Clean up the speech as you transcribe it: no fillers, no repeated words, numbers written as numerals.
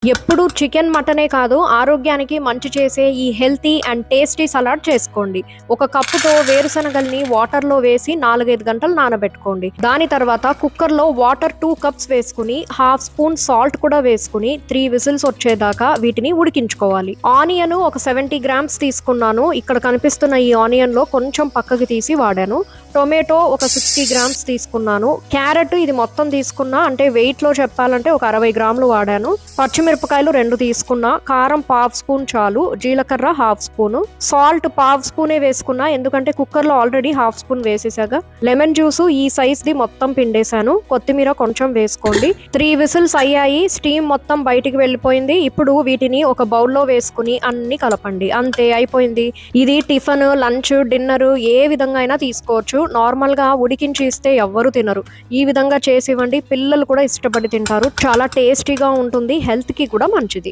ఎప్పుడు చికెన్ మటనే కాదు ఆరోగ్యానికి మంచి చేసే ఈ హెల్తీ అండ్ టేస్టీ సలాడ్ చేసుకోండి. ఒక కప్పుతో వేరుశనగల్ని వాటర్లో వేసి 4-5 గంటలు నానబెట్టుకోండి. దాని తర్వాత కుక్కర్లో వాటర్ 2 కప్స్ వేసుకుని హాఫ్ స్పూన్ సాల్ట్ కూడా వేసుకుని 3 విజిల్స్ వచ్చేదాకా వీటిని ఉడికించుకోవాలి. ఆనియన్ ఒక 70 గ్రామ్స్ తీసుకున్నాను. ఇక్కడ కనిపిస్తున్న ఈ ఆనియన్ లో కొంచెం పక్కకి తీసి వాడాను. టొమాటో ఒక 60 గ్రామ్స్ తీసుకున్నాను. క్యారెట్ ఇది మొత్తం తీసుకున్నా, అంటే వెయిట్ లో చెప్పాలంటే ఒక 60 గ్రాములు వాడాను. పచ్చిమిరపకాయలు 2 తీసుకున్నా. కారం 1/2 స్పూన్ చాలు. జీలకర్ర 1/2 స్పూన్. సాల్ట్ 1/2 స్పూనే వేసుకున్నా, ఎందుకంటే కుక్కర్ లో ఆల్రెడీ 1/2 స్పూన్ వేసేసాగా. లెమన్ జ్యూస్ ఈ సైజ్ ది మొత్తం పిండేశాను. కొత్తిమీర కొంచెం వేసుకోండి. 3 విజిల్స్ అయ్యాయి. స్టీమ్ మొత్తం బయటికి వెళ్ళిపోయింది. ఇప్పుడు వీటిని ఒక బౌల్లో వేసుకుని అన్ని కలపండి. అంతే, అయిపోయింది. ఇది టిఫిన్, లంచ్, డిన్నర్ ఏ విధంగా అయినా తీసుకోవచ్చు. నార్మల్ గా ఉడికించి ఇస్తే ఎవ్వరు తినరు. ఈ విధంగా చేసి ఇవ్వండి, పిల్లలు కూడా ఇష్టపడి తింటారు. చాలా టేస్టీగా ఉంటుంది, హెల్త్ కి కూడా మంచిది.